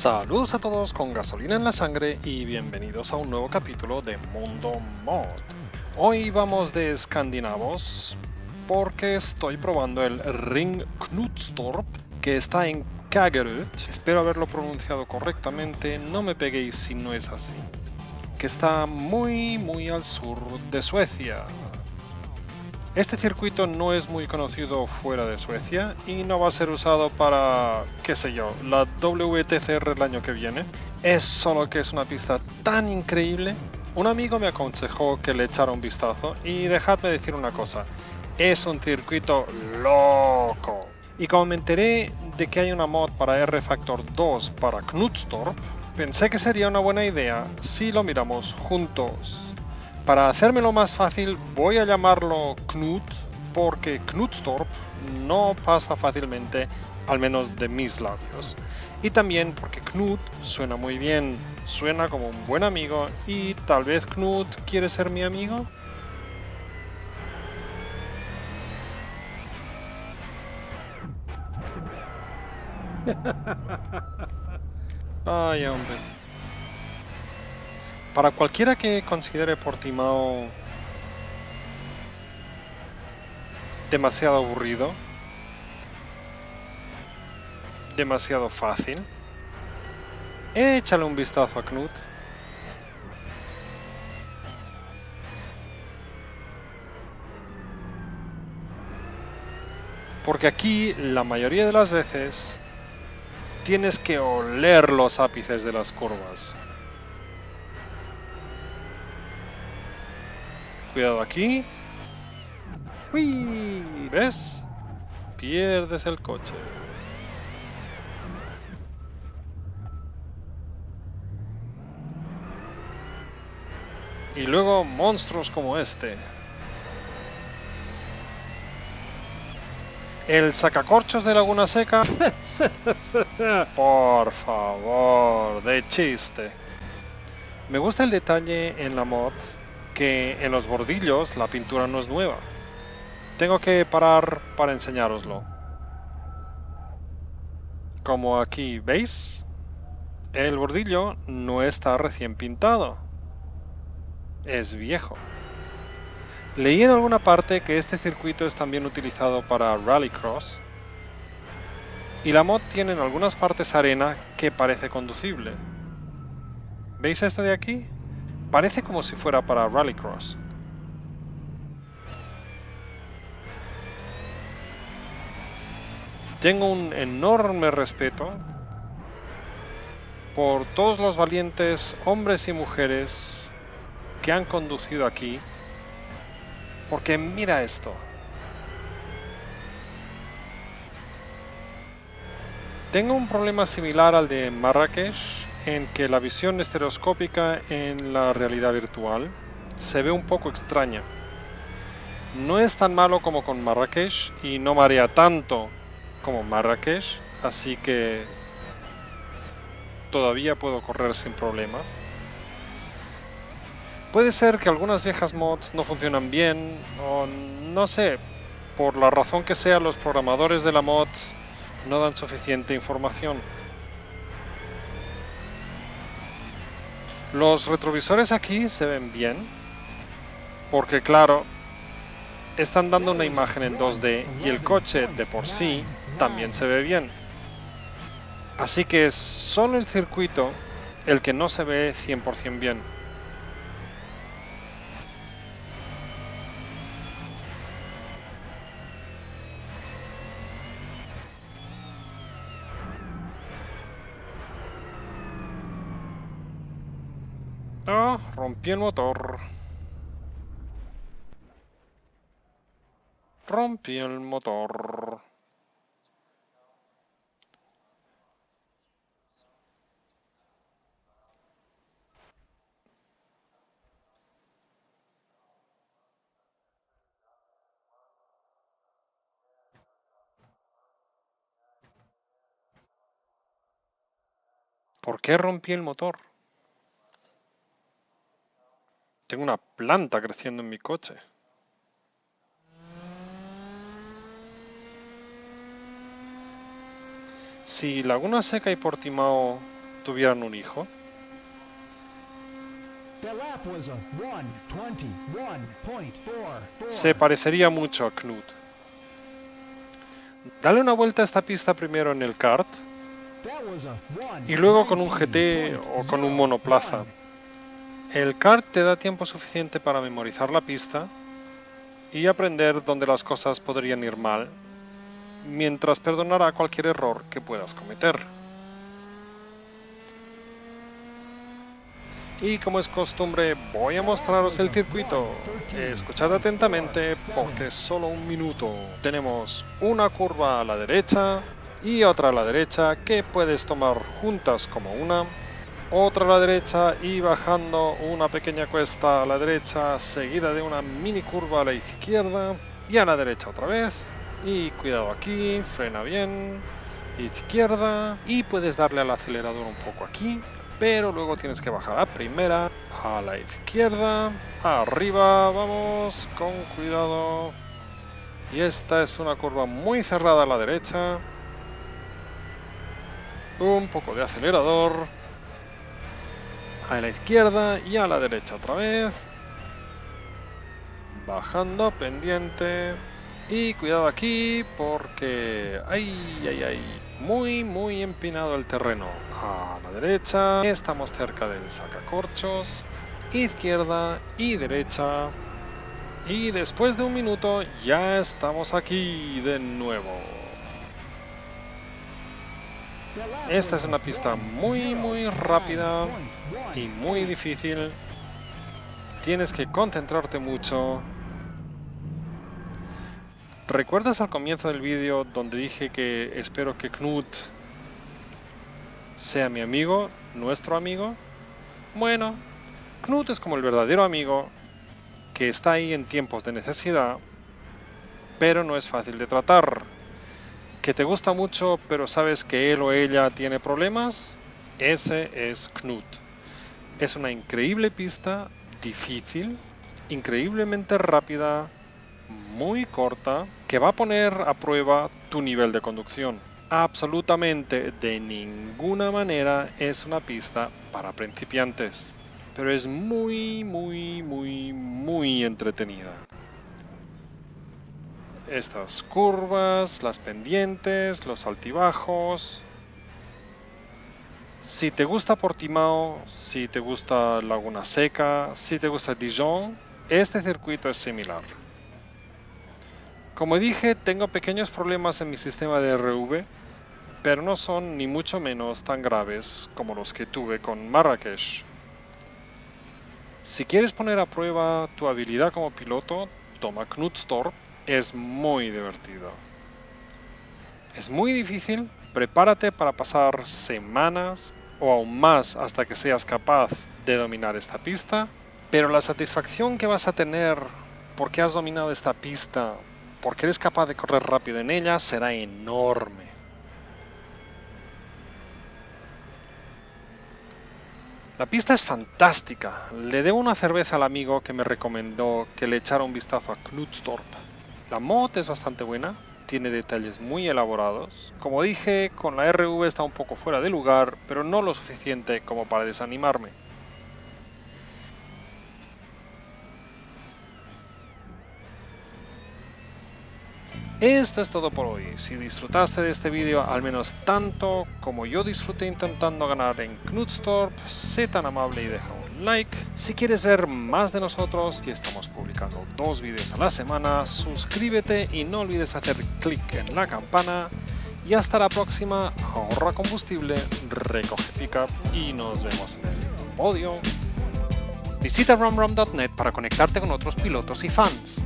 Saludos a todos con gasolina en la sangre y bienvenidos a un nuevo capítulo de Mundo Mod. Hoy vamos de escandinavos porque estoy probando el Ring Knutstorp que está en Kagerut. Espero haberlo pronunciado correctamente, no me peguéis si no es así. Que está muy al sur de Suecia. Este circuito no es muy conocido fuera de Suecia y no va a ser usado para, qué sé yo, la WTCR el año que viene. Es solo que es una pista tan increíble. Un amigo me aconsejó que le echara un vistazo y dejadme decir una cosa, es un circuito loco. Y como me enteré de que hay una mod para R-Factor 2 para Knutstorp, pensé que sería una buena idea si lo miramos juntos. Para hacérmelo más fácil voy a llamarlo Knut porque Knutstorp no pasa fácilmente, al menos de mis labios. Y también porque Knut suena muy bien, suena como un buen amigo y tal vez Knut quiere ser mi amigo. Ay, hombre. Para cualquiera que considere Portimao demasiado aburrido, demasiado fácil, échale un vistazo a Knut. Porque aquí, la mayoría de las veces, tienes que oler los ápices de las curvas. Cuidado aquí. ¡Uy! ¿Ves? Pierdes el coche. Y luego monstruos como este. El sacacorchos de Laguna Seca. Por favor, de chiste. Me gusta el detalle en la mod que en los bordillos la pintura no es nueva. Tengo que parar para enseñároslo. Como aquí, ¿veis? El bordillo no está recién pintado. Es viejo. Leí en alguna parte que este circuito es también utilizado para Rallycross. Y la mod tiene en algunas partes arena que parece conducible. ¿Veis este de aquí? Parece como si fuera para Rallycross. Tengo un enorme respeto por todos los valientes hombres y mujeres que han conducido aquí. Porque mira esto. Tengo un problema similar al de Marrakech, en que la visión estereoscópica en la realidad virtual se ve un poco extraña. No es tan malo como con Marrakech y no marea tanto como Marrakech, así que todavía puedo correr sin problemas. Puede ser que algunas viejas mods no funcionan bien, o no sé, por la razón que sea, los programadores de la mod no dan suficiente información. Los retrovisores aquí se ven bien, porque claro, están dando una imagen en 2D y el coche de por sí también se ve bien. Así que es solo el circuito el que no se ve 100% bien. Ah, rompí el motor. Rompí el motor. ¿Por qué rompí el motor? Tengo una planta creciendo en mi coche. Si Laguna Seca y Portimao tuvieran un hijo. Se parecería mucho a Knut. Dale una vuelta a esta pista primero en el kart y luego con un GT o con un monoplaza. El kart te da tiempo suficiente para memorizar la pista y aprender dónde las cosas podrían ir mal, mientras perdonará cualquier error que puedas cometer. Y como es costumbre, voy a mostraros el circuito. Escuchad atentamente porque es solo un minuto. Tenemos una curva a la derecha y otra a la derecha que puedes tomar juntas como una. Otra a la derecha y bajando una pequeña cuesta a la derecha seguida de una mini curva a la izquierda y a la derecha otra vez. Y cuidado aquí, frena bien, izquierda y puedes darle al acelerador un poco aquí. Pero luego tienes que bajar a primera, a la izquierda, arriba, vamos, con cuidado. Y esta es una curva muy cerrada a la derecha. Un poco de acelerador. A la izquierda y a la derecha otra vez. Bajando, pendiente. Y cuidado aquí porque... ¡ay! Muy empinado el terreno. A la derecha, estamos cerca del sacacorchos. Izquierda y derecha. Y después de un minuto ya estamos aquí de nuevo. Esta es una pista muy rápida y muy difícil. Tienes que concentrarte mucho. ¿Recuerdas al comienzo del vídeo donde dije que espero que Knut sea mi amigo, nuestro amigo? Bueno, Knut es como el verdadero amigo que está ahí en tiempos de necesidad, pero no es fácil de tratar. ¿Que te gusta mucho pero sabes que él o ella tiene problemas? Ese es Knut. Es una increíble pista, difícil, increíblemente rápida, muy corta, que va a poner a prueba tu nivel de conducción. Absolutamente de ninguna manera es una pista para principiantes, pero es muy entretenida. Estas curvas, las pendientes, los altibajos. Si te gusta Portimao, si te gusta Laguna Seca, si te gusta Dijon, este circuito es similar. Como dije, tengo pequeños problemas en mi sistema de RV, pero no son ni mucho menos tan graves como los que tuve con Marrakech. Si quieres poner a prueba tu habilidad como piloto, toma Knutstorp, es muy divertido. Es muy difícil, prepárate para pasar semanas o aún más hasta que seas capaz de dominar esta pista, pero la satisfacción que vas a tener porque has dominado esta pista, porque eres capaz de correr rápido en ella, será enorme. La pista es fantástica. Le debo una cerveza al amigo que me recomendó que le echara un vistazo a Knutstorp. La mod es bastante buena, tiene detalles muy elaborados. Como dije, con la RV está un poco fuera de lugar, pero no lo suficiente como para desanimarme. Esto es todo por hoy. Si disfrutaste de este vídeo al menos tanto como yo disfruté intentando ganar en Knutstorp, sé tan amable y deja un like. Si quieres ver más de nosotros, ya estamos publicando 2 vídeos a la semana, suscríbete y no olvides hacer clic en la campana. Y hasta la próxima, ahorra combustible, recoge pickup y nos vemos en el podio. Visita romrom.net para conectarte con otros pilotos y fans.